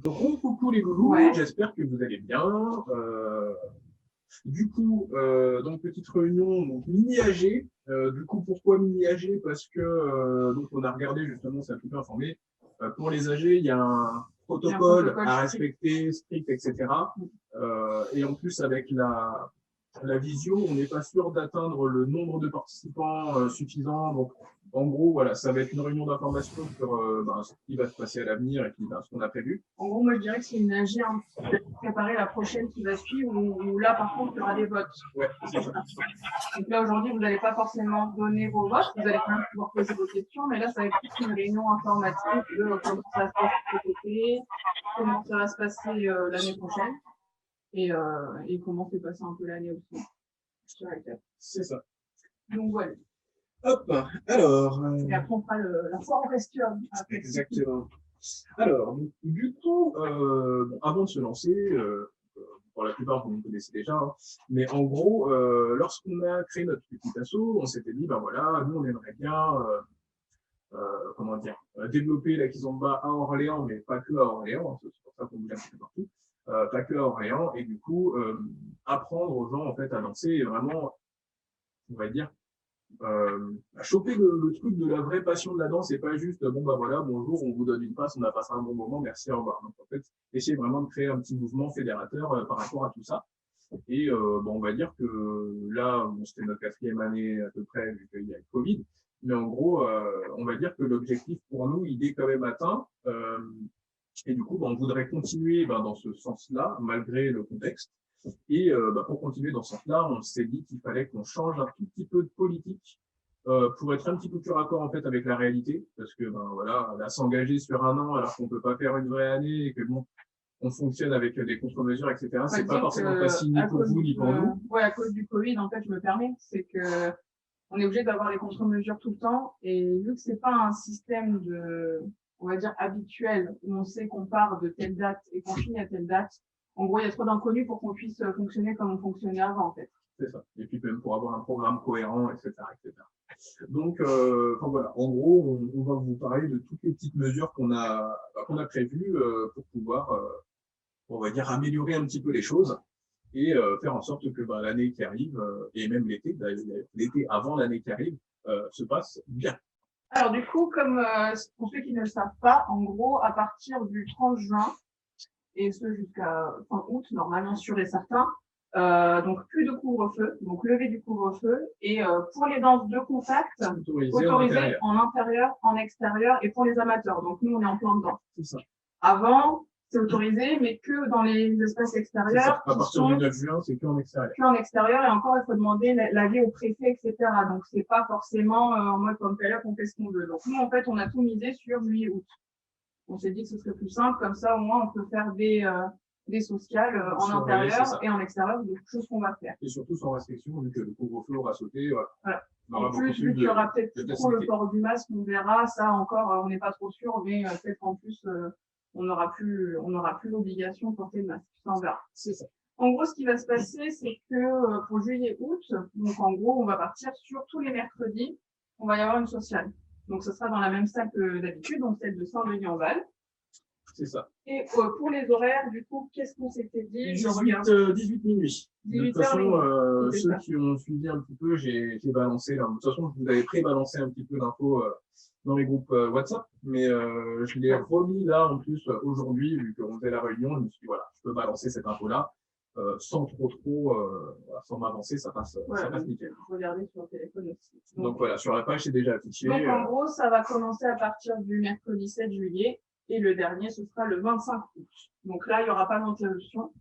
Coucou les loulous, Ouais. j'espère que vous allez bien. Du coup, donc petite réunion, donc mini AG. Du coup, pourquoi mini AG? Parce que donc on a regardé justement, c'est un petit peu informé. Pour les AG, il y a un protocole à respecter, strict, etc. Et en plus, avec la visio, on n'est pas sûr d'atteindre le nombre de participants suffisant. Donc, en gros, voilà, ça va être une réunion d'information sur ce qui va se passer à l'avenir et puis ce qu'on a prévu. En gros, moi, je dirais que c'est une AG pour préparer la prochaine qui va suivre, où là, par contre, il y aura des votes. Ouais, c'est ça. Donc là, aujourd'hui, vous n'allez pas forcément donner vos votes, vous allez quand même pouvoir poser vos questions, mais là, ça va être plus une réunion informative de comment ça va se passer cet été, comment ça va se passer l'année prochaine, et comment s'est passé un peu l'année aussi. C'est ça. Donc voilà. Hop, alors. Et après, on fera la foire aux questions. Exactement. Alors, du coup, avant de se lancer, pour la plupart, vous me connaissez déjà, hein, mais en gros, lorsqu'on a créé notre petit asso, on s'était dit, ben voilà, nous, on aimerait bien, comment dire, développer la Kizomba à Orléans, mais pas que à Orléans, hein, c'est pour ça qu'on bouge un petit peu partout, pas que à Orléans, et du coup, apprendre aux gens, en fait, à danser et vraiment, on va dire, à choper le truc de la vraie passion de la danse et pas juste bon bah voilà bonjour on vous donne une passe on a passé un bon moment merci au revoir. Donc en fait essayer vraiment de créer un petit mouvement fédérateur par rapport à tout ça et on va dire que là c'était notre 4e année à peu près vu qu'il y a le Covid, mais en gros on va dire que l'objectif pour nous il est quand même atteint et du coup on voudrait continuer dans ce sens-là malgré le contexte. Et pour continuer dans ce sens-là, on s'est dit qu'il fallait qu'on change un tout petit peu de politique pour être un petit peu plus raccord en fait avec la réalité, parce que voilà, là s'engager sur un an alors qu'on peut pas faire une vraie année et que bon, on fonctionne avec des contre-mesures, etc. C'est pas forcément facile ni pour vous ni pour nous. Ouais, à cause du Covid, en fait, je me permets, c'est que on est obligé d'avoir les contre-mesures tout le temps, et vu que c'est pas un système on va dire habituel, où on sait qu'on part de telle date et qu'on finit à telle date. En gros, il y a trop d'inconnus pour qu'on puisse fonctionner comme on fonctionnait avant, en fait. C'est ça. Et puis même pour avoir un programme cohérent, etc., etc. Donc, voilà. En gros, on va vous parler de toutes les petites mesures qu'on a prévues pour pouvoir, on va dire, améliorer un petit peu les choses et faire en sorte que l'année qui arrive, et même l'été, l'été avant l'année qui arrive, se passe bien. Alors du coup, comme pour ceux qui ne le savent pas, en gros, à partir du 30 juin, et ce jusqu'à fin août, normalement sûr et certain, donc plus de couvre-feu, donc lever du couvre-feu, et pour les danses de contact, autorisées en intérieur, en extérieur, et pour les amateurs. Donc nous, on est en plein dedans. C'est ça. Avant, c'est autorisé, mais que dans les espaces extérieurs. À partir du 9 juin, c'est que en extérieur. Que en extérieur, et encore, il faut demander l'avis au préfet, etc. Donc, c'est pas forcément en mode comme tel, on fait ce qu'on veut. Donc, nous, en fait, on a tout misé sur juillet-août. On s'est dit que ce serait plus simple, comme ça, au moins, on peut faire des sociales en intérieur et en extérieur, des choses qu'on va faire. Et surtout sans restriction, vu que le couvre-feu aura sauté. Voilà. En plus, vu qu'il y aura peut-être plus trop le port du masque, on verra, ça encore, on n'est pas trop sûr, mais peut-être qu'en plus, on n'aura plus l'obligation de porter le masque. Ça, on verra. C'est ça. En gros, ce qui va se passer, c'est que pour juillet-août, donc en gros, on va partir sur tous les mercredis, on va y avoir une sociale. Donc, ce sera dans la même salle que d'habitude, donc celle de Saint-Denis-en-Val. C'est ça. Et pour les horaires, du coup, qu'est-ce qu'on s'était dit? 18 minuit. 18 de toute façon, ceux qui ont suivi un petit peu, j'ai balancé. Là. De toute façon, je vous avais pré-balancé un petit peu d'infos dans les groupes WhatsApp, mais je l'ai remis là en plus aujourd'hui, vu qu'on faisait la réunion. Je me suis dit, voilà, je peux balancer cette info-là sans sans m'avancer, ça passe nickel. Regardez sur le téléphone aussi. Donc voilà, sur la page, c'est déjà affiché. Donc en gros, ça va commencer à partir du mercredi 7 juillet. Et le dernier, ce sera le 25 août. Donc là, il n'y aura pas d'interruption.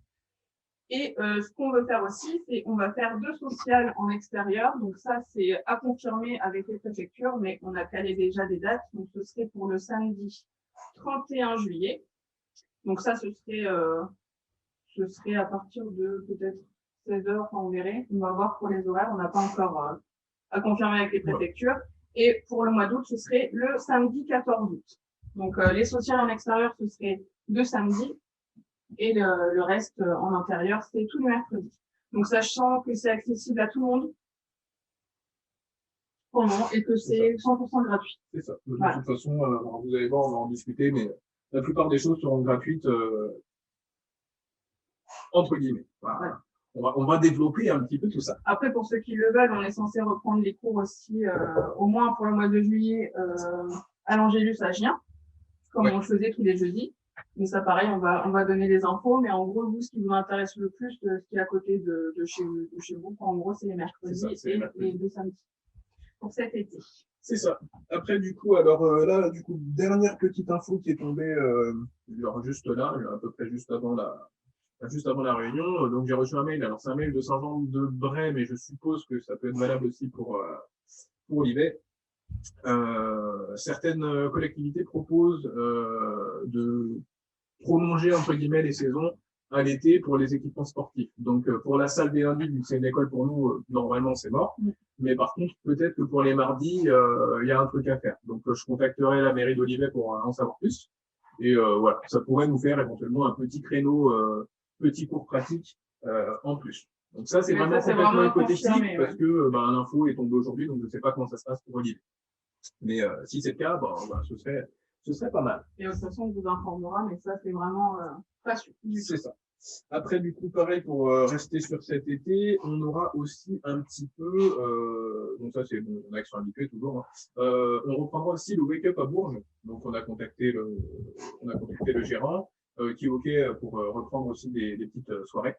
Et ce qu'on veut faire aussi, c'est on va faire 2 sociales en extérieur. Donc ça, c'est à confirmer avec les préfectures, mais on a calé déjà des dates. Donc ce serait pour le samedi 31 juillet. Donc ça, ce serait à partir de peut-être 16h, enfin, on verrait. On va voir pour les horaires. On n'a pas encore à confirmer avec les préfectures. Et pour le mois d'août, ce serait le samedi 14 août. Donc, les sociales en extérieur, ce serait 2 samedis. Et le reste en intérieur, c'est tous les mercredis. Donc, sachant que c'est accessible à tout le monde pour le moment et que c'est 100% gratuit. C'est ça. De toute façon, vous allez voir, on va en discuter, mais la plupart des choses seront gratuites, entre guillemets. Voilà. Ouais. On va développer un petit peu tout ça. Après, pour ceux qui le veulent, on est censé reprendre les cours aussi, au moins pour le mois de juillet, à l'Angélus à Gien, comme on le faisait tous les jeudis. Mais ça, pareil, on va donner les infos. Mais en gros, vous, ce qui vous intéresse le plus, ce qui est à côté de chez vous, en gros, c'est les mercredis et les 2 samedis pour cet été. C'est ça. Après, du coup, alors là, du coup, dernière petite info qui est tombée, genre juste là, à peu près juste avant la réunion. Donc, j'ai reçu un mail. Alors, c'est un mail de Saint-Jean-de-Bray, mais je suppose que ça peut être valable aussi pour Olivet. Certaines collectivités proposent de prolonger, entre guillemets, les saisons à l'été pour les équipements sportifs. Donc, pour la salle des lundis, vu que c'est une école pour nous, normalement, c'est mort. Mais par contre, peut-être que pour les mardis, il y a un truc à faire. Donc, je contacterai la mairie d'Olivet pour en savoir plus. Et voilà, ça pourrait nous faire éventuellement un petit créneau, petit cours pratique en plus. Donc ça, c'est vraiment complètement hypothétique parce que l'info est tombée aujourd'hui, donc je ne sais pas comment ça se passe pour Olivier. Mais si c'est le cas, ce serait pas mal. Et de toute façon, on vous informera, mais ça, c'est vraiment pas sûr. C'est ça. Après, du coup, pareil, pour rester sur cet été, on aura aussi un petit peu, donc ça c'est bon, on a qui sont habitués toujours, hein. On reprendra aussi le Wake Up à Bourges. Donc on a contacté le gérant qui est OK pour reprendre aussi des petites soirées.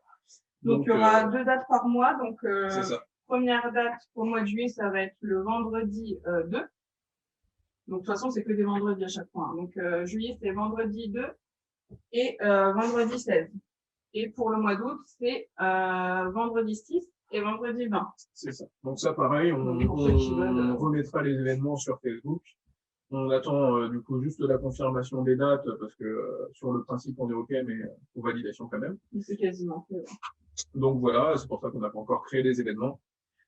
Donc il y aura 2 dates par mois. Donc c'est ça. Première date au mois de juillet, ça va être le vendredi 2. Donc de toute façon, c'est que des vendredis à chaque fois. Hein. Donc juillet, c'est vendredi 2 et vendredi 16. Et pour le mois d'août, c'est vendredi 6 et vendredi 20. C'est ça. Donc ça, pareil, on remettra les événements sur Facebook. On attend du coup juste la confirmation des dates parce que sur le principe, on est OK, mais pour validation quand même. C'est quasiment fait. Ouais. Donc voilà, c'est pour ça qu'on n'a pas encore créé les événements.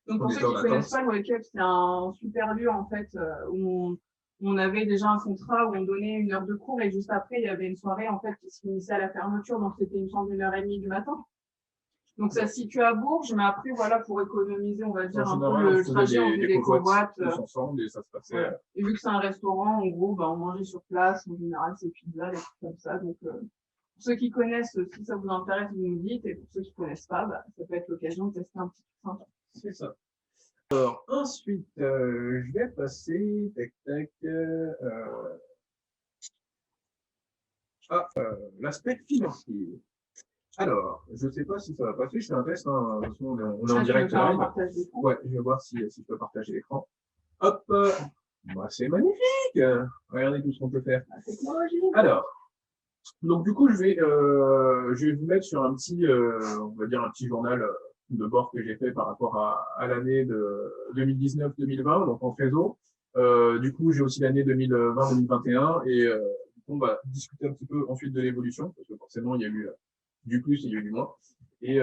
Donc pour ceux qui ne connaissent pas, le Wake Up, c'est un super lieu en fait où on avait déjà un contrat où on donnait 1 heure de cours et juste après, il y avait une soirée en fait qui se finissait à la fermeture, donc c'était une semble 1h30 du matin. Donc ça se situe à Bourges, mais après voilà, pour économiser, on va dire un peu le trajet, on faisait des covoites tous ensemble et ça se passait. Ouais. Et vu que c'est un restaurant, en gros, on mangeait sur place, en général c'est pizza, des trucs comme ça. Donc pour ceux qui connaissent, si ça vous intéresse, vous nous dites, et pour ceux qui connaissent pas, ça peut être l'occasion de tester un petit truc sympa. C'est ça. Alors, ensuite, je vais passer, l'aspect financier. Alors, je ne sais pas si ça va passer, je fais un test, hein. De toute façon, on est en direct live. Ouais, je vais voir si je peux partager l'écran. Hop, c'est magnifique. Regardez tout ce qu'on peut faire. Alors, donc du coup, je vais vous mettre sur un petit, on va dire un petit journal de bord que j'ai fait par rapport à l'année de 2019-2020, donc en trésor. Du coup, j'ai aussi l'année 2020-2021 et du coup, on va discuter un petit peu ensuite de l'évolution parce que forcément, il y a eu du plus et il y a eu du moins. Et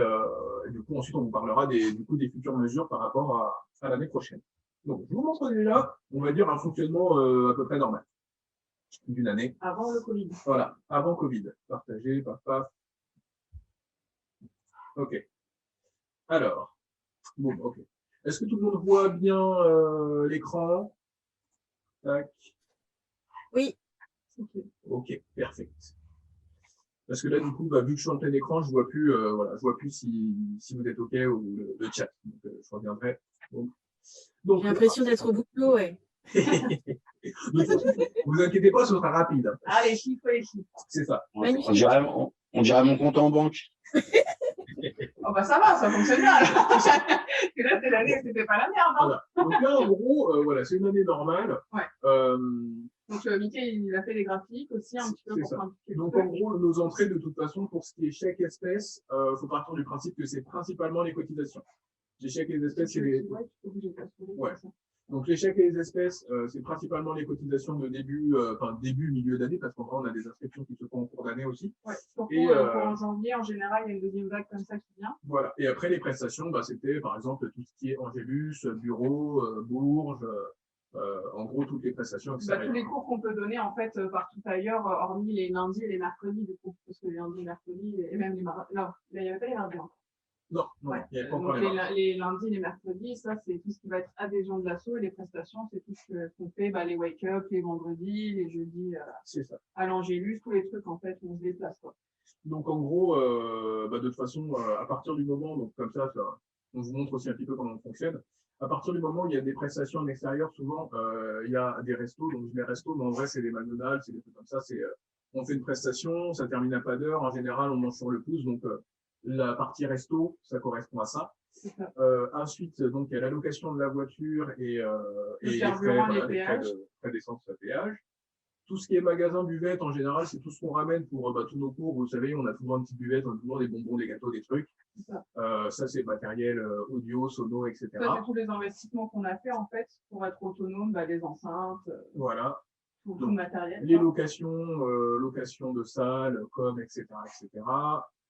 du coup, ensuite, on vous parlera des futures mesures par rapport à l'année prochaine. Donc, je vous montre déjà, on va dire, un fonctionnement à peu près normal d'une année. Avant le Covid. Voilà, avant Covid. Partagez, paf. OK. Alors, bon, OK. Est-ce que tout le monde voit bien l'écran? Tac. Oui. OK, parfait. Parce que là, du coup, vu que je suis en plein écran, je vois plus, je vois plus si vous êtes OK ou le chat. Donc, je reviendrai. Donc, j'ai l'impression d'être au boulot, ouais. Vous inquiétez pas, ce sera rapide. Ah, les chiffres. C'est ça. On dirait mon compte en banque. Oh bah ça va, ça fonctionne bien. Parce que là, c'est l'année, c'était pas la merde. Hein. Voilà. Donc là, en gros, c'est une année normale. Ouais. Donc Mickey, il a fait des graphiques aussi un petit peu pour simplifier. Donc en gros, nos entrées, de toute façon, pour ce qui est chèque espèce, faut partir du principe que c'est principalement les cotisations. Les chèques et les espèces, c'est les. Ouais. Donc les chèques et les espèces, c'est principalement les cotisations de début, milieu d'année, parce qu'en vrai, on a des inscriptions qui se font en cours d'année aussi. Ouais, surtout en janvier, en général, il y a une deuxième vague comme ça qui vient. Voilà. Et après, les prestations, c'était par exemple tout ce qui est Angélus, bureau, Bourges, en gros, toutes les prestations. Tous les cours qu'on peut donner, en fait, partout ailleurs, hormis les lundis et les mercredis, du coup. Parce que les lundis et mercredis, et même les mardis. Non, il n'y avait pas les mardis encore. Non, non, Ouais. il n'y avait pas Donc encore les marques. les lundis, les mercredis, ça c'est tout ce qui va être adhésion de l'asso et les prestations, c'est tout ce qu'on fait, les wake-up, les vendredis, les jeudis C'est ça. à l'Angélus, tous les trucs en fait où on se déplace. Quoi. Donc en gros, de toute façon, à partir du moment, donc comme ça, on vous montre aussi un petit peu comment on fonctionne. À partir du moment où il y a des prestations en extérieur, souvent, il y a des restos. Donc je mets restos, mais en vrai, c'est des McDonald's, c'est des trucs comme ça. On fait une prestation, ça termine à pas d'heure. En général, on mange sur le pouce. Donc la partie resto, ça correspond à ça. Ça. Ensuite, donc il y a l'allocation de la voiture et les carburant, frais, les péages. frais d'essence, péage. Tout ce qui est magasin buvette, en général, c'est tout ce qu'on ramène pour tous nos cours. Vous savez, on a toujours une petite buvette, on a toujours des bonbons, des gâteaux, des trucs. Ça, c'est matériel audio, sono, etc. Ça, c'est tous les investissements qu'on a fait, en fait, pour être autonome, les enceintes, voilà. tout le matériel. Les locations de salles, com, etc., etc.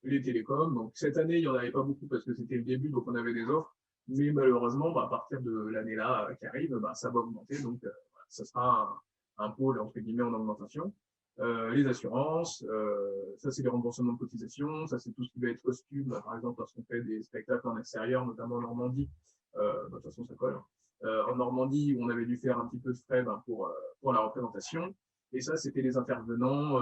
Les télécoms. Donc, cette année, il n'y en avait pas beaucoup parce que c'était le début, donc on avait des offres. Mais malheureusement, à partir de l'année-là qui arrive, ça va augmenter. Donc, ça sera un pôle, entre guillemets, en augmentation. Les assurances, ça c'est les remboursements de cotisations, ça c'est tout ce qui va être costume, par exemple lorsqu'on fait des spectacles en extérieur, notamment en Normandie, de toute façon ça colle. En Normandie, où on avait dû faire un petit peu de frais pour la représentation, et ça c'était les intervenants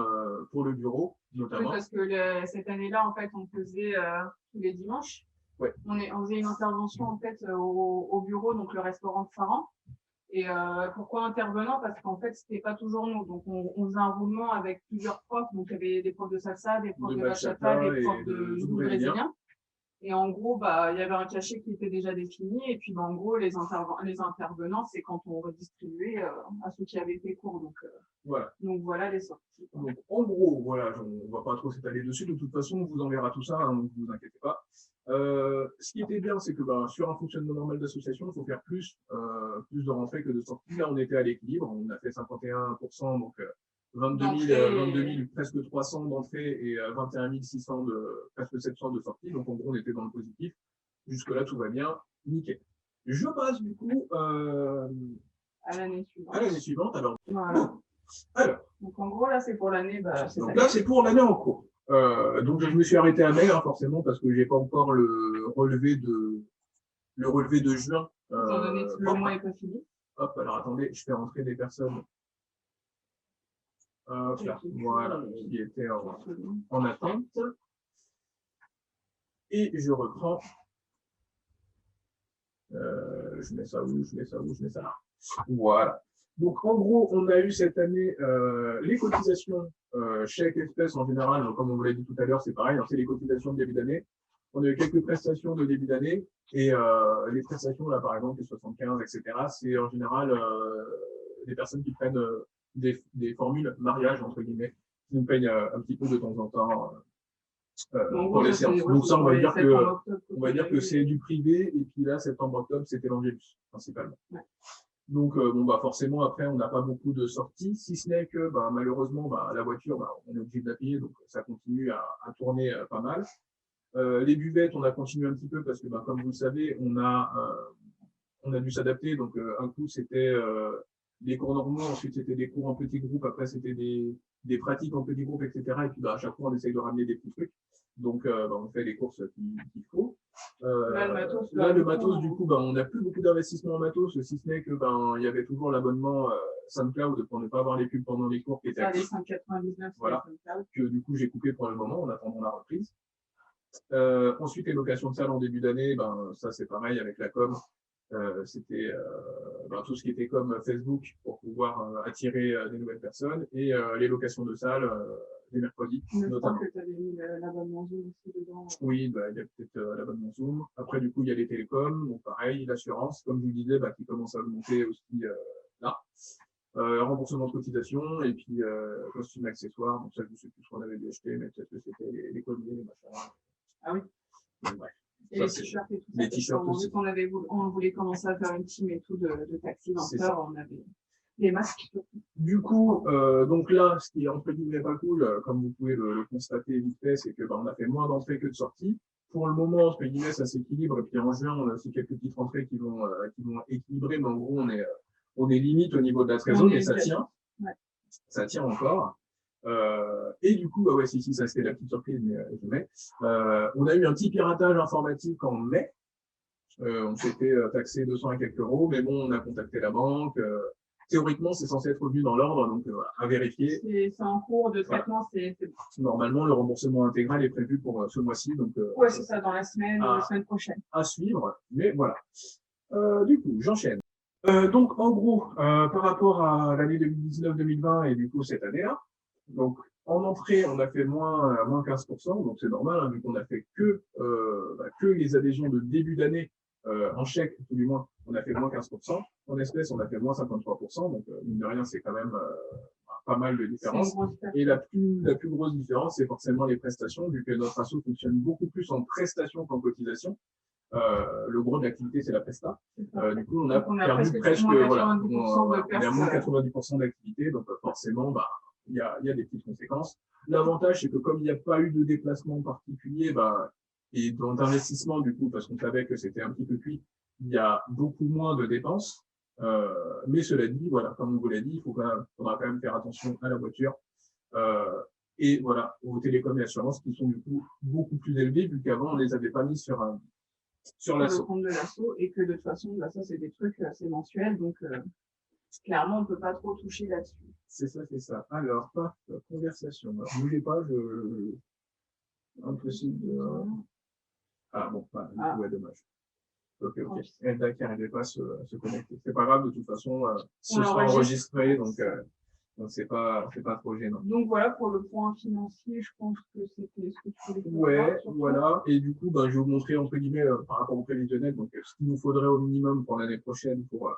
pour le bureau, notamment. Oui, parce que cette année-là, en fait, on faisait tous les dimanches. Ouais. On faisait une intervention en fait au bureau, donc le restaurant de Saran. Et pourquoi intervenant? Parce qu'en fait, c'était pas toujours nous. Donc, on faisait un roulement avec plusieurs profs. Donc, il y avait des profs de salsa, des profs de bachata, des profs de zouk brésilien. Et en gros, il y avait un cachet qui était déjà défini. Et puis, en gros, les intervenants, c'est quand on redistribuait à ceux qui avaient fait cours. Donc, voilà les sorties. Donc, en gros, voilà, on va pas trop s'étaler dessus. De toute façon, on vous enverra tout ça, hein, donc ne vous inquiétez pas. Ce qui était bien, c'est que sur un fonctionnement normal d'association, il faut faire plus de rentrées que de sorties. Là, on était à l'équilibre, on a fait 51%, donc 22 000, presque 300 d'entrées et 21 600 presque 700 de sorties. Donc en gros, on était dans le positif. Jusque-là, tout va bien, nickel. Je passe du coup à l'année suivante. À l'année suivante. Alors, donc en gros, là, c'est pour l'année. Donc là, c'est pour l'année en cours. Donc je me suis arrêté à mai, forcément, parce que j'ai pas encore le relevé de juin. Étant donné que le mois n'est pas fini. Hop, alors attendez, je fais rentrer des personnes. Là, voilà, qui étaient en attente. Et je reprends. Je mets ça où? Je mets ça là. Voilà. Donc, en gros, on a eu cette année les cotisations chèques espèces en général. Donc, comme on vous l'a dit tout à l'heure, c'est pareil, c'est les cotisations de début d'année. On a eu quelques prestations de début d'année. Et les prestations, là, par exemple, les 75, etc., c'est en général des personnes qui prennent des formules mariage, entre guillemets, qui nous payent un petit peu de temps en temps pour les séances. Donc, ça, on va dire que c'est du privé. Et puis là, septembre-octobre, c'était l'Angélus, principalement. Ouais. Donc, forcément, après, on n'a pas beaucoup de sorties, si ce n'est que, malheureusement, la voiture, on est obligé de la payer, donc ça continue à tourner pas mal. Les buvettes, on a continué un petit peu parce que, comme vous le savez, on a dû s'adapter. Donc, un coup, c'était des cours normaux, ensuite, c'était des cours en petits groupes, après, c'était des pratiques en petits groupes, etc. Et puis, à chaque fois, on essaye de ramener des petits trucs. Donc, on fait les courses qu'il faut. Là, le matos, du coup, on n'a plus beaucoup d'investissement en matos, si ce n'est que il y avait toujours l'abonnement SoundCloud pour ne pas avoir les pubs pendant les cours qui étaient actifs. 5,99. Voilà. Que du coup, j'ai coupé pour le moment en attendant la reprise. Ensuite, les locations de salles en début d'année, ça c'est pareil avec la com. C'était tout ce qui était comme Facebook pour pouvoir attirer des nouvelles personnes et les locations de salles les mercredis. Je crois que tu avais mis l'abonnement Zoom aussi dedans. Oui, il y a peut-être l'abonnement Zoom. Après, du coup, il y a les télécoms, donc pareil, l'assurance, comme je vous disais, qui commence à augmenter aussi là. Remboursement de cotisation et puis costume accessoires. Donc ça, je ne sais plus ce qu'on avait dû acheter, mais peut-être que c'était les colliers, les machins. Ah oui. Donc, bref. Et ça, les t-shirts et tout ça. Les t-shirts aussi. On voulait commencer à faire une team et tout de taxi danseurs, on avait des masques. Du coup, donc là, ce qui est entre guillemets pas cool, comme vous pouvez le constater vite fait, c'est que on a fait moins d'entrées que de sorties. Pour le moment, entre guillemets, ça s'équilibre. Et puis en juin, on a aussi quelques petites rentrées qui vont équilibrer, mais en gros, on est limite au niveau de la trésorerie, mais ça tient. Ouais. Ça tient encore. Et du coup, bah ouais, si, ça c'était la petite surprise, mais je mets. On a eu un petit piratage informatique en mai. On s'est fait taxer 200 et quelques euros, mais bon, on a contacté la banque. Théoriquement, c'est censé être revenu dans l'ordre, donc voilà, à vérifier. C'est en cours de traitement, c'est Normalement, le remboursement intégral est prévu pour ce mois-ci, donc ouais, c'est ça, dans la semaine ou la semaine prochaine. À suivre, mais voilà. Du coup, j'enchaîne. Donc, en gros, par rapport à l'année 2019-2020 et du coup cette année-là, donc en entrée, on a fait moins 15%, donc c'est normal, hein, vu qu'on a fait que les adhésions de début d'année en chèque, tout du moins, on a fait moins 15%. En espèces, on a fait moins 53%, donc mine de rien, c'est quand même pas mal de différence. Et la plus grosse différence, c'est forcément les prestations, vu que notre asso fonctionne beaucoup plus en prestations qu'en cotisation. Le gros de l'activité, c'est la presta. Du coup, on a perdu presque, voilà, on a moins 90% d'activité, donc forcément, bah, il y a des petites conséquences. L'avantage, c'est que comme il n'y a pas eu de déplacement particulier, bah, et d'investissement, du coup, parce qu'on savait que c'était un petit peu cuit, il y a beaucoup moins de dépenses. Mais cela dit, voilà, comme on vous l'a dit, faudra quand même faire attention à la voiture. Et voilà, aux télécoms et assurances qui sont du coup beaucoup plus élevés, vu qu'avant, on les avait pas mis sur le compte de l'asso, et que de toute façon, bah, ça, c'est des trucs assez mensuels, donc clairement, on peut pas trop toucher là-dessus. C'est ça. Alors, conversation. Alors, bougez pas, impossible de... Ah bon, ouais, dommage. Ok. Elda qui n'arrivait pas à se connecter. C'est pas grave, de toute façon, ce sera enregistré, donc c'est pas trop gênant. Donc voilà, pour le point financier, je pense que c'était ce que tu voulais dire. Ouais, voilà. Et du coup, je vais vous montrer, entre guillemets, par rapport au prévisionnel, donc ce qu'il nous faudrait au minimum pour l'année prochaine pour,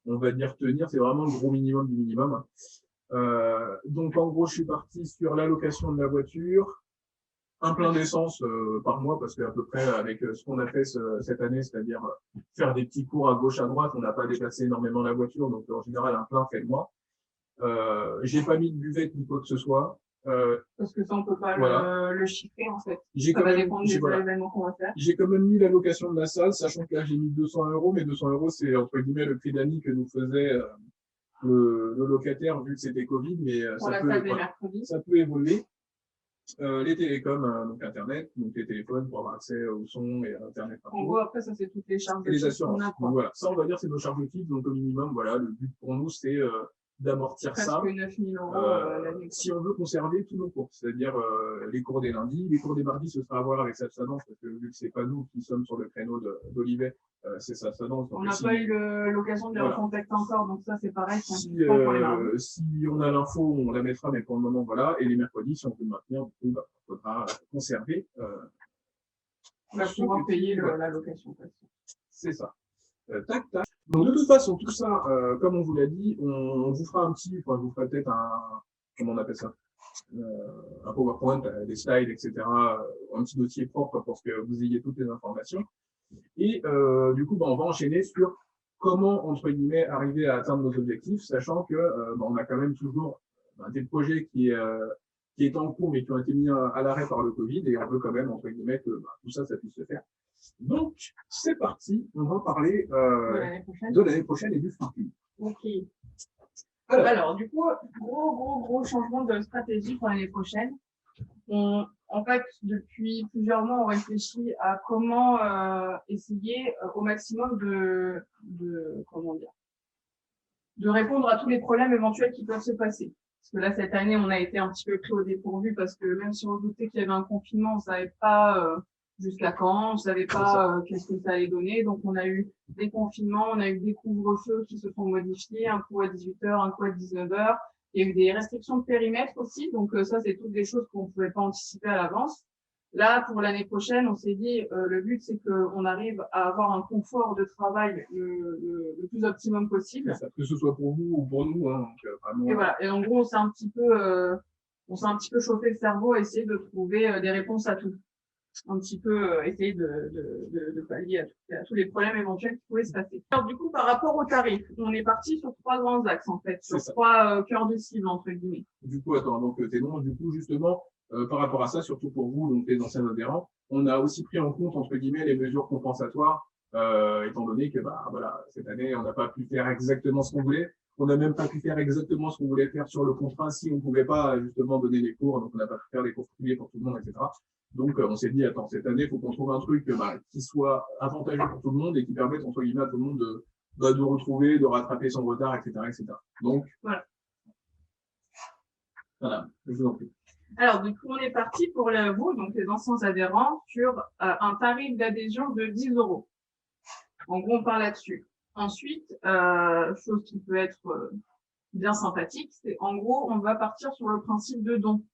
on va dire, tenir. C'est vraiment le gros minimum du minimum. Donc en gros, je suis parti sur l'allocation de la voiture, un plein d'essence par mois, parce qu'à peu près avec ce qu'on a fait cette année, c'est-à-dire faire des petits cours à gauche, à droite, on n'a pas déplacé énormément la voiture, donc en général un plein fait le mois. J'ai pas mis de buvette ni quoi que ce soit. Parce que ça, on peut pas voilà. le chiffrer, en fait. Ça va dépendre des événements qu'on va faire. J'ai quand même mis l'allocation de la salle, sachant que là, j'ai mis 200 euros, mais 200 euros, c'est entre guillemets le prix d'amis que nous faisait le locataire, vu que c'était Covid, mais ça peut évoluer. Les télécoms, donc Internet, donc les téléphones pour avoir accès au son et à Internet. En gros, après, ça, c'est toutes les charges. Et les assurances. Donc voilà, ça, on va dire, c'est nos charges fixes, donc au minimum, voilà, le but pour nous, c'est d'amortir ça. 9 000 € l'année. Si on veut conserver tous nos cours, c'est-à-dire les cours des lundis, les cours des mardis, ce sera à voir avec Sapsadance, parce que vu que c'est pas nous qui sommes sur le créneau d'Olivet, c'est Sapsadance. On n'a pas eu l'occasion de les recontacter encore, donc ça c'est pareil. Si on a l'info, on la mettra, mais pour le moment, voilà. Et les mercredis, si on peut le maintenir, du coup, il faudra conserver. On va pouvoir payer la location. C'est ça. Tac. Donc de toute façon, tout ça, comme on vous l'a dit, on vous fera je vous ferai peut-être comment on appelle ça, un PowerPoint, des slides, etc., un petit dossier propre pour que vous ayez toutes les informations. Et du coup, on va enchaîner sur comment, entre guillemets, arriver à atteindre nos objectifs, sachant que on a quand même toujours des projets qui est en cours, mais qui ont été mis à l'arrêt par le Covid, et on veut quand même, entre guillemets, que tout ça puisse se faire. Donc, c'est parti, on va parler de l'année prochaine et du futur. Ok. Alors, du coup, gros changement de stratégie pour l'année prochaine. En fait, depuis plusieurs mois, on réfléchit à comment essayer au maximum de répondre à tous les problèmes éventuels qui peuvent se passer. Parce que là, cette année, on a été un petit peu pris au dépourvu parce que même si on doutait qu'il y avait un confinement, on savait pas jusqu'à quand, on savait pas qu'est-ce que ça allait donner. Donc, on a eu des confinements, on a eu des couvre-feux qui se sont modifiés, un coup à 18h, un coup à 19h. Il y a eu des restrictions de périmètre aussi. Donc, ça, c'est toutes des choses qu'on ne pouvait pas anticiper à l'avance. Là, pour l'année prochaine, on s'est dit, le but, c'est qu'on arrive à avoir un confort de travail le plus optimum possible. Que ce soit pour vous ou pour nous. Hein, donc, vraiment... Et voilà. Et en gros, on s'est un petit peu chauffé le cerveau à essayer de trouver des réponses à tout. Un petit peu essayer de pallier à tous les problèmes éventuels qui pouvaient se passer. Alors, du coup, par rapport aux tarifs, on est parti sur 3 grands axes, en fait, sur 3 cœurs de cible, entre guillemets. Du coup, donc, du coup, justement, par rapport à ça, surtout pour vous, donc les anciens adhérents, on a aussi pris en compte, entre guillemets, les mesures compensatoires, étant donné que, voilà, cette année, on n'a pas pu faire exactement ce qu'on voulait. On n'a même pas pu faire exactement ce qu'on voulait faire sur le contrat si on ne pouvait pas justement donner les cours, donc on n'a pas pu faire les cours privés pour tout le monde, etc. Donc on s'est dit, attends, cette année, il faut qu'on trouve un truc qui soit avantageux pour tout le monde et qui permette, entre guillemets, à tout le monde de retrouver, de rattraper son retard, etc. etc. Donc, voilà, je vous en prie. Alors, du coup, on est parti pour vous, donc les anciens adhérents, sur un tarif d'adhésion de 10 €. En gros, on parle là-dessus. Ensuite, chose qui peut être bien sympathique, c'est en gros, on va partir sur le principe de don.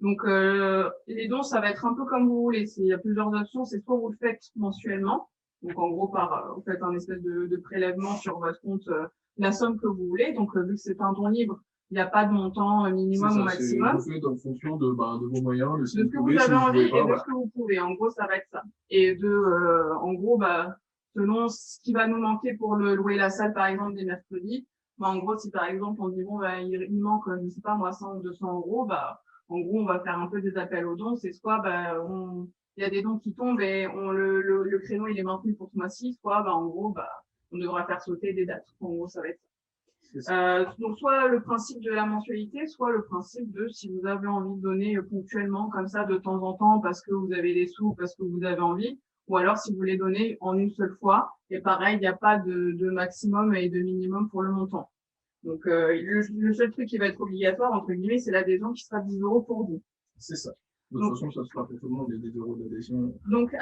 Donc, les dons, ça va être un peu comme vous voulez. Il y a plusieurs options. C'est soit vous le faites mensuellement, donc en gros, vous faites un espèce de prélèvement sur votre compte, la somme que vous voulez. Donc, vu que c'est un don libre, il n'y a pas de montant minimum ou maximum. Vous faites en fonction de vos moyens, de ce que vous avez envie et de ce que vous pouvez. En gros, ça va être ça. Et en gros, selon ce qui va nous manquer pour louer la salle, par exemple, des mercredis, en gros, si par exemple, on dit, bon, il manque, je sais pas, moi, 100 ou 200 €, en gros, on va faire un peu des appels aux dons. C'est soit, il y a des dons qui tombent et le créneau, il est maintenu pour ce mois-ci, soit, en gros, on devra faire sauter des dates. En gros, ça va être ça. Donc, soit le principe de la mensualité, soit le principe de si vous avez envie de donner ponctuellement, comme ça, de temps en temps, parce que vous avez des sous, parce que vous avez envie, ou alors si vous voulez donner en une seule fois. Et pareil, il n'y a pas de maximum et de minimum pour le montant. Donc, le seul truc qui va être obligatoire, entre guillemets, c'est l'adhésion qui sera 10 € pour vous. C'est ça. De toute façon, ça sera pour tout le monde, les 10 € d'adhésion. Donc,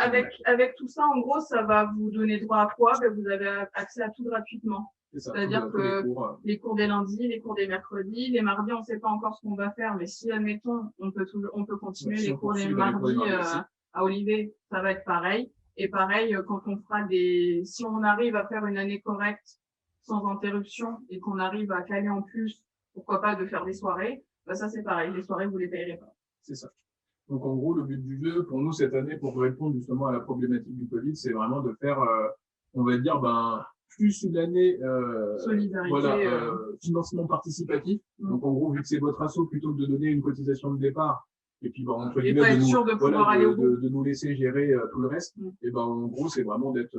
avec tout ça, en gros, ça va vous donner droit à quoi? Vous avez accès à tout gratuitement. C'est-à-dire que les cours des lundis, les cours des mercredis, les mardis, on ne sait pas encore ce qu'on va faire, mais si, admettons, on peut continuer les cours des mardis à Olivet, ça va être pareil. Et pareil, quand on fera si on arrive à faire une année correcte, sans interruption, et qu'on arrive à caler en plus, pourquoi pas de faire des soirées, ça c'est pareil, les soirées, vous les payerez pas. C'est ça. Donc en gros, le but du jeu, pour nous, cette année, pour répondre justement à la problématique du Covid, c'est vraiment de faire, on va dire, plus une année solidarité, financement participatif. Donc en gros, vu que c'est votre asso, plutôt que de donner une cotisation de départ, et puis entre guillemets de nous laisser gérer tout le reste, et en gros, c'est vraiment d'être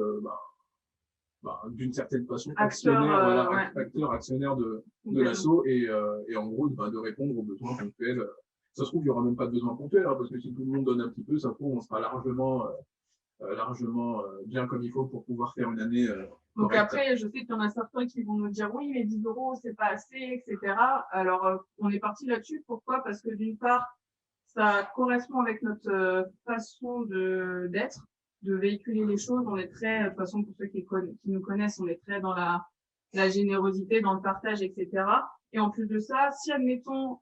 d'une certaine façon actionnaire de l'asso et en gros de répondre aux besoins ponctuels. Ça se trouve, il n'y aura même pas de besoin ponctuel, parce que si tout le monde donne un petit peu, ça se trouve, on sera largement bien comme il faut pour pouvoir faire une année. Donc après, je sais qu'il y en a certains qui vont nous dire oui, mais 10 € c'est pas assez, etc. Alors on est parti là-dessus. Pourquoi? Parce que d'une part, ça correspond avec notre façon d'être, de véhiculer les choses. On est très, de toute façon, pour ceux qui nous connaissent, on est très dans la générosité, dans le partage, etc. Et en plus de ça, si admettons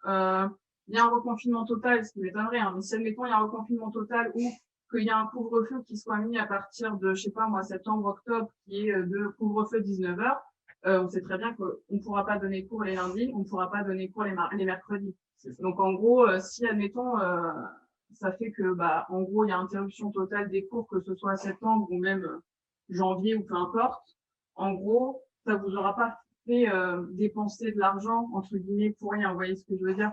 il y a un reconfinement total, ce qui m'étonnerait, mais si admettons il y a un reconfinement total ou qu'il y a un couvre-feu qui soit mis à partir de, je sais pas moi, septembre, octobre, qui est de couvre-feu 19 h, on sait très bien qu'on ne pourra pas donner cours les lundis, on ne pourra pas donner cours les mercredis. Donc en gros, si admettons, ça fait que en gros il y a interruption totale des cours, que ce soit à septembre ou même janvier ou peu importe, en gros, ça vous aura pas fait dépenser de l'argent entre guillemets pour rien. Vous voyez ce que je veux dire?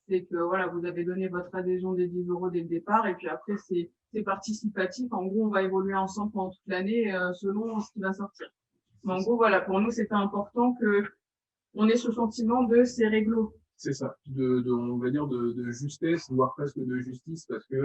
C'est que voilà, vous avez donné votre adhésion des 10 € dès le départ et puis après c'est participatif. En gros, on va évoluer ensemble pendant toute l'année selon ce qui va sortir. Mais en gros, voilà, pour nous, c'était important que on ait ce sentiment de c'est réglo. C'est ça, on va dire de justesse, voire presque de justice, parce qu'on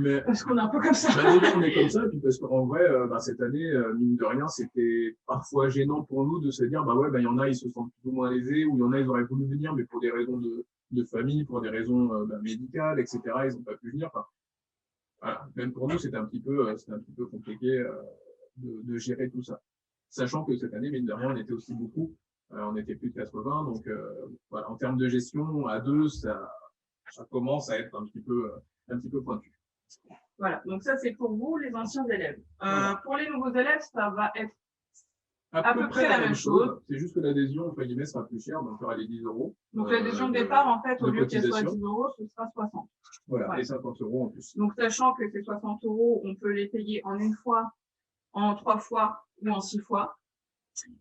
est un peu comme ça. On est comme ça, puis parce qu'en vrai, cette année, mine de rien, c'était parfois gênant pour nous de se dire, il y en a, ils se sentent plus ou moins lésés, ou il y en a, ils auraient voulu venir, mais pour des raisons de famille, pour des raisons médicales, etc., ils n'ont pas pu venir. Voilà. Même pour nous, c'était un petit peu compliqué de gérer tout ça. Sachant que cette année, mine de rien, on était aussi beaucoup. On était plus de 80, donc voilà, en termes de gestion, à deux, ça commence à être un petit peu pointu. Voilà, donc ça c'est pour vous, les anciens élèves. Pour les nouveaux élèves, ça va être à peu près la même chose. C'est juste que l'adhésion, entre guillemets, sera plus chère, donc il y aura les 10 €. Donc l'adhésion de départ, en fait, au lieu qu'elle soit 10 €, ce sera 60. Voilà, et 50 € en plus. Donc sachant que ces 60 €, on peut les payer en une fois, en 3 fois ou en 6 fois.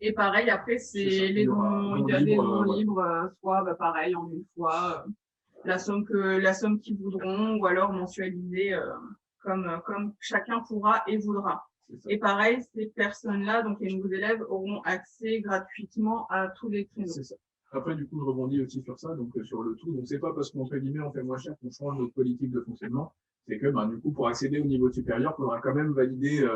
Et pareil, après, c'est les dons libres, soit pareil, en une fois, la somme qu'ils voudront, ou alors mensualiser comme chacun pourra et voudra. C'est ça. Et pareil, ces personnes-là, donc les nouveaux élèves, auront accès gratuitement à tous les créneaux. C'est ça. Après, du coup, je rebondis aussi sur ça, donc sur le tout. Donc, c'est pas parce qu'entre guillemets, on fait moins cher qu'on change notre politique de fonctionnement. C'est que, du coup, pour accéder au niveau supérieur, il faudra quand même valider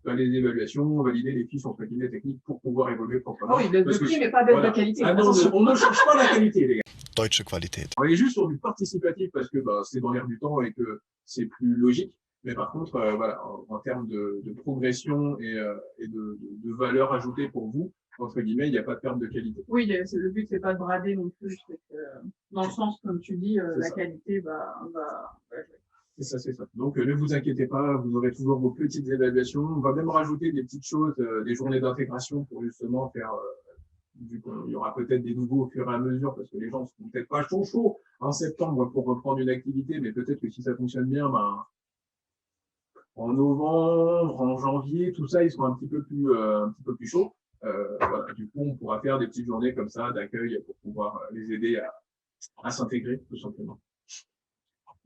les évaluations, valider les fiches entre guillemets techniques pour pouvoir évoluer proprement. Ah oui, baisse de prix, mais pas baisse de qualité. Ah non, on ne change pas la qualité, les gars. Deutsche Qualität. On est juste sur du participatif parce que c'est dans l'air du temps et que c'est plus logique. Mais par contre, voilà, en termes de progression et de valeur ajoutée pour vous, entre guillemets, il n'y a pas de perte de qualité. Oui, le but, c'est pas de brader non plus. C'est que, dans le sens, comme tu dis, la qualité va jouer. C'est ça. Donc, ne vous inquiétez pas, vous aurez toujours vos petites évaluations. On va même rajouter des petites choses, des journées d'intégration pour justement faire, vu qu'il y aura peut-être des nouveaux au fur et à mesure, parce que les gens ne seront peut-être pas chaud en septembre pour reprendre une activité, mais peut-être que si ça fonctionne bien, en novembre, en janvier, tout ça, ils seront un petit peu plus chauds. Voilà. Du coup, on pourra faire des petites journées comme ça d'accueil pour pouvoir les aider à s'intégrer, tout simplement.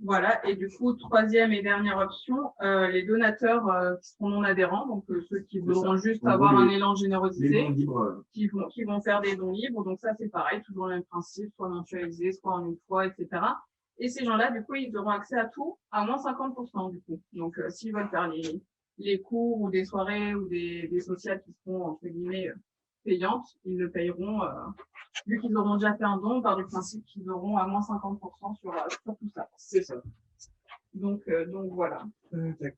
Voilà, et du coup, troisième et dernière option, les donateurs qui seront non adhérents, donc ceux qui voudront juste avoir un élan de générosité, les dons libres, qui vont faire des dons libres. Donc ça, c'est pareil, toujours le même principe, soit mensualisé, soit en une fois, etc. Et ces gens-là, du coup, ils auront accès à tout à moins 50%, du coup. Donc, s'ils veulent faire les cours ou des soirées ou des sociales qui seront, entre guillemets, payantes, ils le payeront, vu qu'ils auront déjà fait un don, par du principe qu'ils auront à moins 50% sur tout ça. c'est ça. Donc voilà.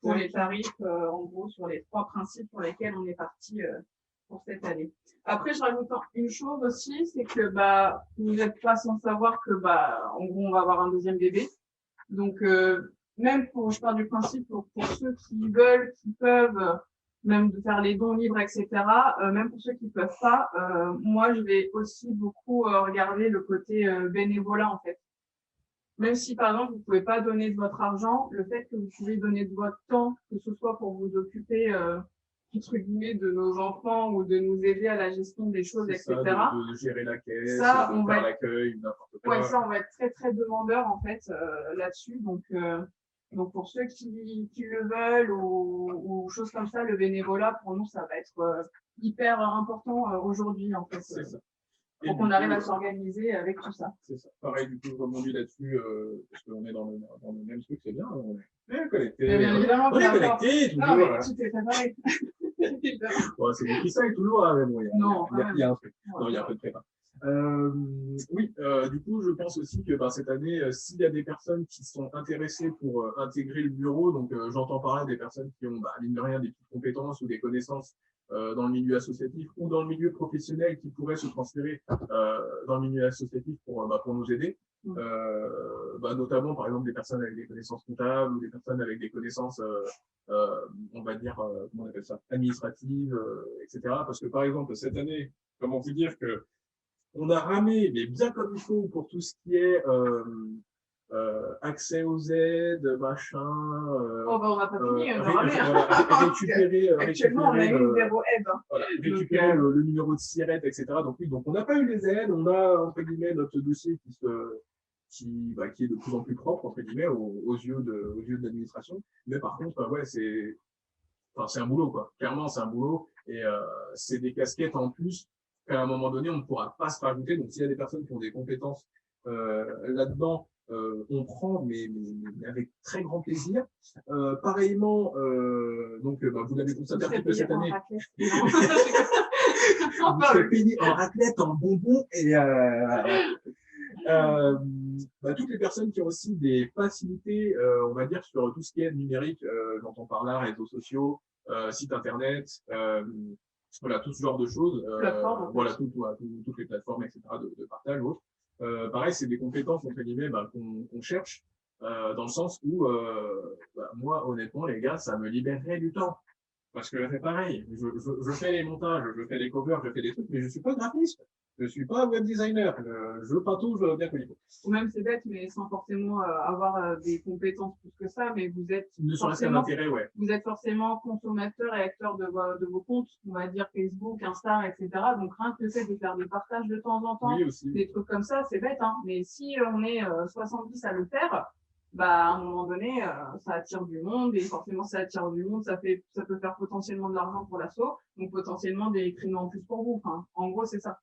Pour les tarifs, en gros, sur les 3 principes pour lesquels on est parti pour cette année. Après, je rajoute une chose aussi, c'est que vous n'êtes pas sans savoir que en gros, on va avoir un deuxième bébé. Donc même je pars du principe pour ceux qui veulent, qui peuvent, même de faire les dons libres, etc. Même pour ceux qui peuvent pas, moi, je vais aussi beaucoup regarder le côté bénévolat, en fait. Même si, par exemple, vous pouvez pas donner de votre argent, le fait que vous pouvez donner de votre temps, que ce soit pour vous occuper, entre guillemets, de nos enfants ou de nous aider à la gestion des choses, etc. Ça, de gérer la caisse, ça, de faire l'accueil, n'importe quoi. Ouais, ça, on va être très, très demandeur, en fait, là-dessus. Donc, pour ceux qui le veulent ou choses comme ça, le bénévolat, pour nous, ça va être hyper important aujourd'hui, en fait. C'est ça. Pour qu'on arrive à s'organiser avec tout ça. C'est ça. Pareil, du coup, je rebondis là-dessus, parce qu'on est dans le même truc, c'est bien. On est connectés. Bien évidemment, on est connectés, toujours. Non, mais tu t'es préparé. Ouais, c'est bon qui ça, toujours, mais bon, il y a un truc. Ouais. Non, il y a un peu de prépa. Oui, du coup, je pense aussi que cette année, s'il y a des personnes qui sont intéressées pour intégrer le bureau, donc j'entends par là des personnes qui ont, mine de rien, des petites compétences ou des connaissances dans le milieu associatif ou dans le milieu professionnel qui pourraient se transférer dans le milieu associatif pour nous aider. Notamment, par exemple, des personnes avec des connaissances comptables ou des personnes avec des connaissances, on va dire, comment on appelle ça, administratives, etc. Parce que, par exemple, cette année, comment vous dire que on a ramé, mais bien comme il faut, pour tout ce qui est accès aux aides, machin. On va pas finir, on va ramer. Actuellement, on a eu 0 aide. Voilà, récupérer le numéro de SIRET, etc. Donc oui, donc on n'a pas eu les aides, on a, entre guillemets, notre dossier qui est de plus en plus propre, entre guillemets, aux yeux de l'administration. Mais par contre, c'est un boulot, quoi. Clairement, c'est un boulot. Et c'est des casquettes en plus qu'à un moment donné, on ne pourra pas se rajouter. Donc, s'il y a des personnes qui ont des compétences là-dedans, on prend, mais avec très grand plaisir. Pareillement, vous l'avez constaté un petit peu cette année. Vous serez payé en raclette, en bonbons et toutes les personnes qui ont aussi des facilités, on va dire, sur tout ce qui est numérique, dont on parle là, réseaux sociaux, sites internet, voilà, tout ce genre de choses. Voilà, toutes les plateformes, etc., de partage ou autre. Pareil, c'est des compétences, entre guillemets, qu'on cherche, dans le sens où, moi, honnêtement, les gars, ça me libérerait du temps. Parce que je fais pareil. Je fais les montages, je fais les covers, je fais des trucs, mais je suis pas graphiste. Je suis pas web designer. Je patouche bien comme il faut. Ou même c'est bête, mais sans forcément avoir des compétences plus que ça, mais vous êtes vous êtes forcément consommateur et acteur de vos comptes, on va dire Facebook, Insta, etc. Donc rien que le fait de faire des partages de temps en temps, des trucs comme ça, c'est bête, hein. Mais si on est 70 à le faire, bah, à un moment donné, ça attire du monde et forcément, ça attire du monde, ça peut faire potentiellement de l'argent pour l'asso, donc potentiellement des créneaux en plus pour vous. Enfin, en gros, c'est ça.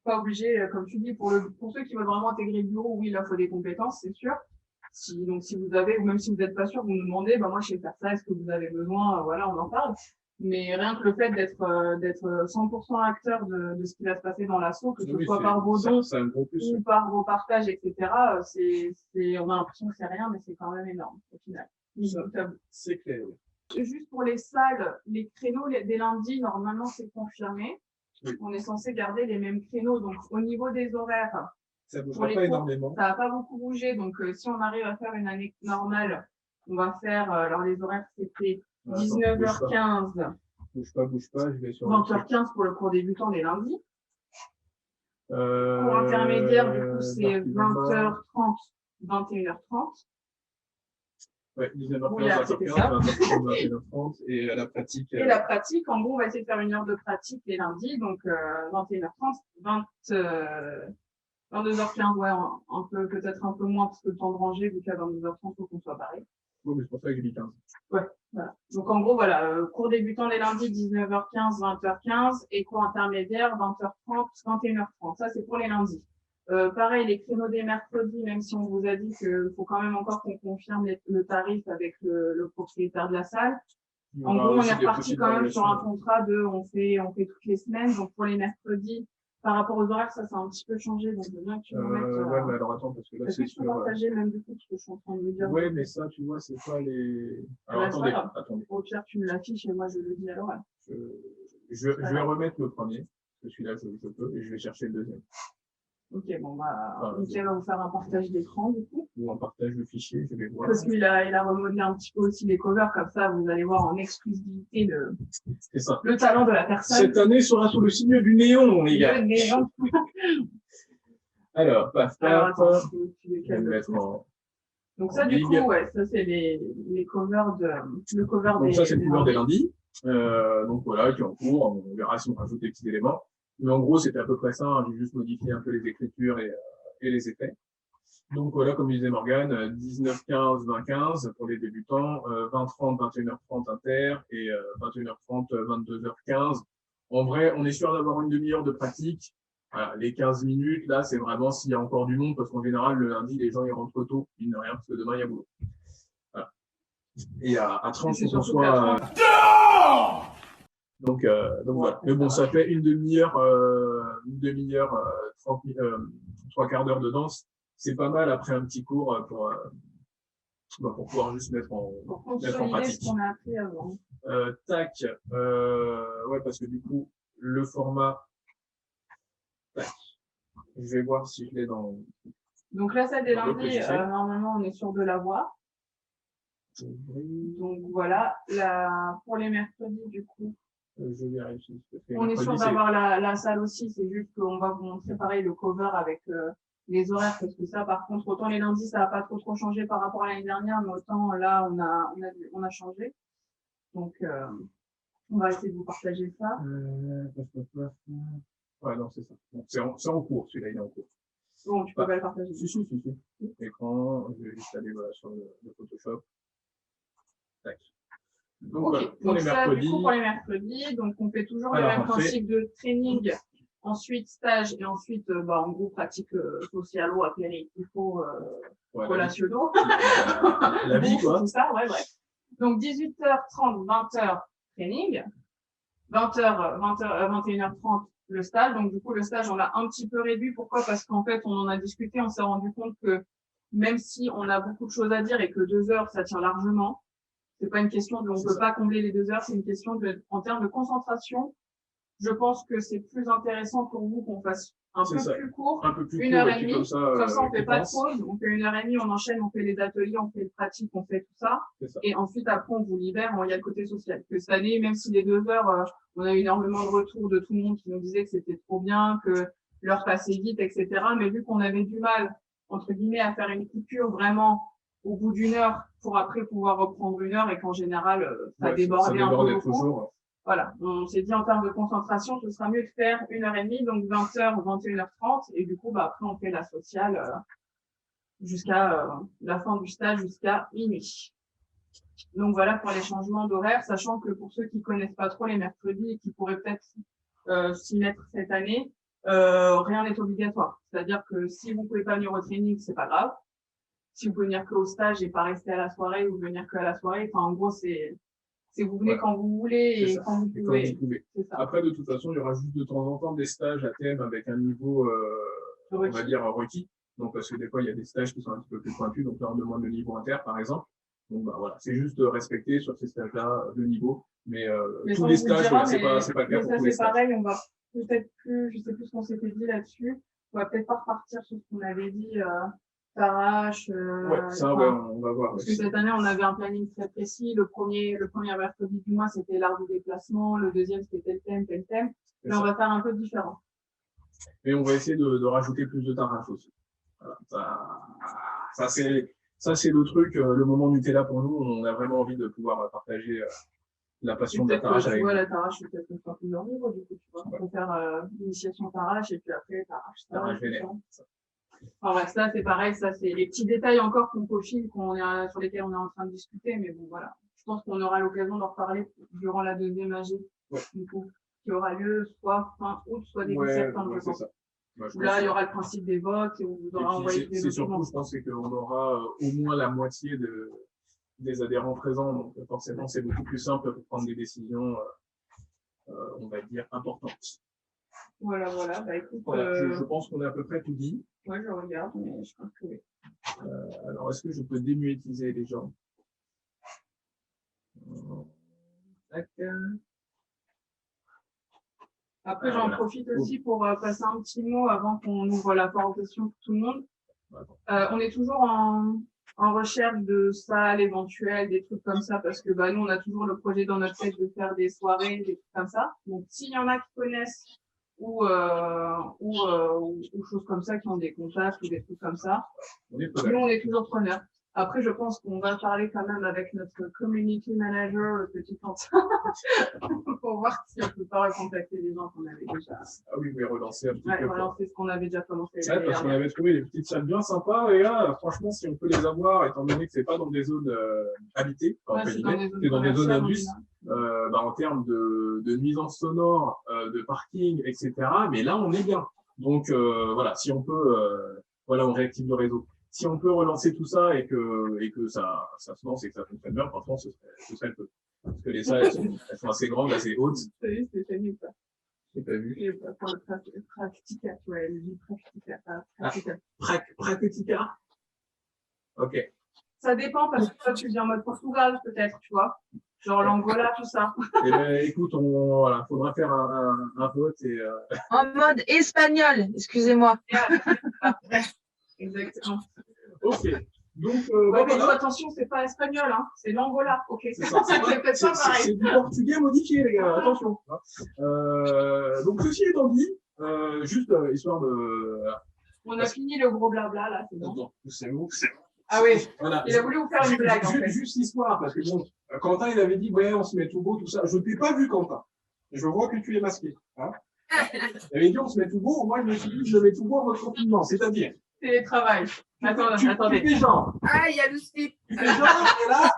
Pas obligé, comme tu dis, pour ceux qui veulent vraiment intégrer le bureau, oui, là, il faut des compétences, c'est sûr. Donc, si vous avez, ou même si vous n'êtes pas sûr, vous nous demandez, bah, moi, je sais faire ça, est-ce que vous avez besoin, voilà, on en parle. Mais rien que le fait d'être 100% acteur de ce qui va se passer dans l'asso, que ce soit par vos dons ou par vos partages, etc., on a l'impression que c'est rien, mais c'est quand même énorme, au final. C'est clair. Juste pour les salles, les créneaux des lundis, normalement, c'est confirmé. Oui. On est censé garder les mêmes créneaux. Donc, au niveau des horaires, ça bougera pas énormément. Ça va pas beaucoup bouger. Donc, si on arrive à faire une année normale, on va faire, alors les horaires, c'était 19h15. Bouge pas, je vais sur 20h15 pour le cours débutant les lundis. Cours intermédiaire, du coup, c'est 20h30, 21h30. Ouais, 19h15, 20h15, 21h30 et la pratique. Et la pratique, en gros, on va essayer de faire une heure de pratique les lundis, donc 21h30, 22h15, ouais, peut-être un peu moins parce que le temps de ranger, vu qu'à 22h30, il faut qu'on soit pareil. Oui, mais c'est pour ça que j'ai mis 15. Ouais, voilà. Donc en gros, voilà, cours débutant les lundis, 19h15, 20h15, et cours intermédiaire, 20h30, 21h30. Ça, c'est pour les lundis. Pareil, les créneaux des mercredis, même si on vous a dit qu'il faut quand même encore qu'on confirme le tarif avec le propriétaire de la salle. En gros, on est reparti quand même sur un contrat on fait toutes les semaines. Donc pour les mercredis, par rapport aux horaires, ça a un petit peu changé. Donc je veux bien que tu me mettes. Ouais, mais alors attends, parce que là, c'est sur. Partager même du coup, parce que je suis en train de me dire. Ouais, mais ça, tu vois, c'est pas les. Alors attendez. Au pire, tu me l'affiches et moi je le dis à l'oral. Je vais remettre le premier, parce que celui-là, je peux, et je vais chercher le deuxième. Ok, bon, Michael va vous faire un partage d'écran, du coup. Ou un partage de fichier, je vais voir. Parce qu'il a remodelé un petit peu aussi les covers, comme ça, vous allez voir en exclusivité le talent de la personne. Cette année sera sous le signe du néon, les gars. Le néon. Alors, attends, je vais mettre en... Donc ça, du coup, ouais, ça, c'est les covers le cover donc ça, c'est le cover des lundis. Donc voilà, qui est en cours. On verra si on rajoute des petits éléments. Mais en gros, c'était à peu près ça. Hein. J'ai juste modifié un peu les écritures et les effets. Donc voilà, comme disait Morgane, 19h15, 20h15 pour les débutants, 20h30, 21h30 inter et 21h30, 22h15. En vrai, on est sûr d'avoir une demi-heure de pratique. Voilà, les 15 minutes, là, c'est vraiment s'il y a encore du monde, parce qu'en général, le lundi, les gens ils rentrent tôt, mine de rien, parce que demain, il y a boulot. Voilà. Et à 30, il faut qu'on soit... Donc voilà. Mais bon, ça fait une demi-heure, 3 quarts d'heure de danse. C'est pas mal après un petit cours pour pouvoir juste mettre en pratique. Ce qu'on a appris avant. Ouais, parce que du coup, le format, tac. Je vais voir si je l'ai dans. Donc là, ça, dès lundi, normalement, on est sûr de l'avoir. Donc voilà, pour les mercredis, du coup. Je vérifie. On est sûr d'avoir la salle aussi, c'est juste qu'on va vous montrer pareil le cover avec les horaires, parce que ça, par contre, autant les lundis, ça n'a pas trop changé par rapport à l'année dernière, mais autant là, on a changé. Donc, on va essayer de vous partager ça. Ouais, non, c'est ça. C'est en cours, celui-là, il est en cours. Bon, tu peux pas le partager. Si. Écran, je vais juste aller sur le Photoshop. Tac. Donc, okay. Voilà, pour les mercredis. Du coup, pour les mercredis, donc on fait toujours le même principe de training, ensuite stage et ensuite, en gros, pratique sociale ou apéritifo relationnaux. La vie, quoi. Tout ça, ouais, bref. Donc 18h30, 20h training, 21h30 le stage. Donc du coup, le stage, on l'a un petit peu réduit. Pourquoi? Parce qu'en fait, on en a discuté, on s'est rendu compte que même si on a beaucoup de choses à dire et que 2 heures, ça tient largement, c'est pas une question on peut pas combler les 2 heures, c'est une question en termes de concentration. Je pense que c'est plus intéressant pour vous qu'on fasse un peu plus court, 1h30. Comme ça, on fait pas de pause. On fait 1h30, on enchaîne, on fait les ateliers, on fait les pratiques, on fait tout ça. Et ensuite, après, on vous libère. Il y a le côté social. Que cette année, même si les 2 heures, on a eu énormément de retours de tout le monde qui nous disait que c'était trop bien, que l'heure passait vite, etc. Mais vu qu'on avait du mal, entre guillemets, à faire une coupure vraiment au bout d'1 heure pour après pouvoir reprendre 1 heure et qu'en général, ça débordait un peu beaucoup. Voilà, on s'est dit en termes de concentration, ce sera mieux de faire 1h30, donc 20h, 21h30, et du coup, après, on fait la sociale jusqu'à la fin du stage, jusqu'à minuit. Donc voilà pour les changements d'horaire, sachant que pour ceux qui connaissent pas trop les mercredis et qui pourraient peut-être s'y mettre cette année, rien n'est obligatoire. C'est-à-dire que si vous pouvez pas venir au training, c'est pas grave. Si vous pouvez venir que au stage et pas rester à la soirée ou venir que à la soirée, enfin en gros c'est vous venez quand vous voulez et quand vous pouvez. C'est ça. Après, de toute façon, il y aura juste de temps en temps des stages à thème avec un niveau, on va dire, requis. Donc, parce que des fois, il y a des stages qui sont un petit peu plus pointus. Donc là, on demande le niveau inter, par exemple. Donc, bah, voilà, c'est juste respecter sur ces stages-là le niveau. Mais tous les stages, voilà, c'est pas le cas pour tous les stages. C'est pareil, on va peut-être plus, je sais plus ce qu'on s'était dit là-dessus. On va peut-être pas repartir sur ce qu'on avait dit, Tarache. Ouais, ça, ouais, on va voir. Parce que cette année, on avait un planning très précis. Le premier mercredi du mois, c'était l'art du déplacement. Le deuxième, c'était tel thème. Mais on va faire un peu différent. Et on va essayer de rajouter plus de Tarache aussi. Voilà, ça c'est le truc, le moment Nutella pour nous. On a vraiment envie de pouvoir partager la passion de la Tarache avec vous. La Tarache, c'est peut-être une fois plusieurs niveaux, du coup, tu vois. On peut faire l'initiation Tarache et puis après Tarache vénère. Enfin, bref, ça, c'est pareil, ça, c'est les petits détails encore qu'on peaufine, sur lesquels on est en train de discuter, mais bon, voilà. Je pense qu'on aura l'occasion d'en reparler durant la deuxième AG, du coup, qui aura lieu soit fin août, soit début septembre, je pense. Là, il y aura le principe des votes et on vous aura envoyé des documents. C'est surtout, je pense, qu'on aura au moins la moitié des adhérents présents, donc forcément, c'est beaucoup plus simple pour prendre des décisions, on va dire, importantes. Voilà. Bah, écoute, je pense qu'on a à peu près tout dit. Ouais, je regarde, mais je pense que oui. Alors, est-ce que je peux démuétiser les gens? Après, j'en profite aussi pour passer un petit mot avant qu'on ouvre la porte aux questions pour tout le monde. On est toujours en recherche de salles éventuelles, des trucs comme ça, parce que bah, nous, on a toujours le projet dans notre tête de faire des soirées, des trucs comme ça. Donc, s'il y en a qui connaissent ou choses comme ça, qui ont des contacts ou des trucs comme ça, nous, on est toujours preneurs. Après, je pense qu'on va parler quand même avec notre community manager, le petit Quentin, pour voir si on peut pas recontacter les gens qu'on avait déjà. Ah oui, mais relancer un petit peu. Relancer ce qu'on avait déjà commencé. Ouais, parce qu'on avait trouvé des petites salles bien sympas, et là, franchement, si on peut les avoir, étant donné que c'est pas dans des zones habitées, c'est dans des zones indus, en termes de nuisances sonores, de parking, etc. Mais là, on est bien. Donc, voilà, si on peut, on réactive le réseau. Si on peut relancer tout ça et que ça se lance et que ça fonctionne bien, franchement, ce serait le peu. Parce que les salles, elles sont assez grandes, assez hautes. C'est nul, ça. J'ai pas vu. Pour le Practica, tu vois, elle dit Practica. Practica. Ok. Ça dépend parce que toi, tu viens en mode Portugal, peut-être, tu vois. Genre l'Angola, tout ça. Eh ben, écoute, faudra faire un vote et, En mode espagnol, excusez-moi. Exactement. Ok. Donc, mais attention, c'est pas espagnol, hein. C'est l'Angola. Ok. C'est peut-être pas pareil. C'est du portugais modifié, les gars. Attention. Donc, ceci étant dit, juste histoire de. On a fini le gros blabla, là, c'est bon. Attends, c'est où? Ah oui. Voilà. Il a voulu vous faire une blague, en fait. Juste l'histoire, parce que bon, Quentin, il avait dit, ouais, on se met tout beau, tout ça. Je ne t'ai pas vu, Quentin. Je vois que tu es masqué. Hein. Il avait dit, on se met tout beau. Moi, je me suis dit, je mets tout beau en mode confinement. C'est-à-dire. Télétravail. Attendez. Tu fais genre. Ah, il y a le slip. Tu fais genre, et là,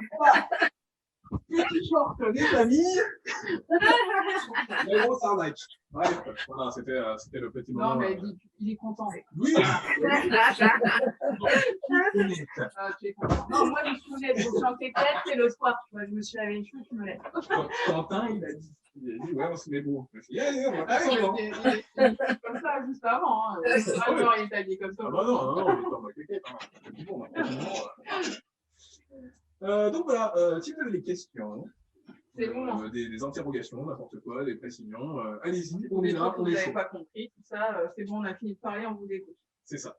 petit short des familles. Mais bon, c'est un like. Bref, voilà, c'était le petit moment. Non, mais il est content. Oui. Tu es content. Non, moi, je me souviens, je chantais peut-être, c'est le soir. Tu vois, je me suis lavé les cheveux, tu me lèves. Quentin, il a dit, ouais, on se met beau. On va pas il comme ça, juste avant. Hein. Il est habillé comme ça. Ah bah non, il est pas maquillé. Donc voilà, si vous avez des questions, des interrogations, n'importe quoi, des précisions, allez-y, on est là, on est chaud. Vous n'avez pas compris, tout ça, c'est bon, on a fini de parler, on vous écoute. C'est ça.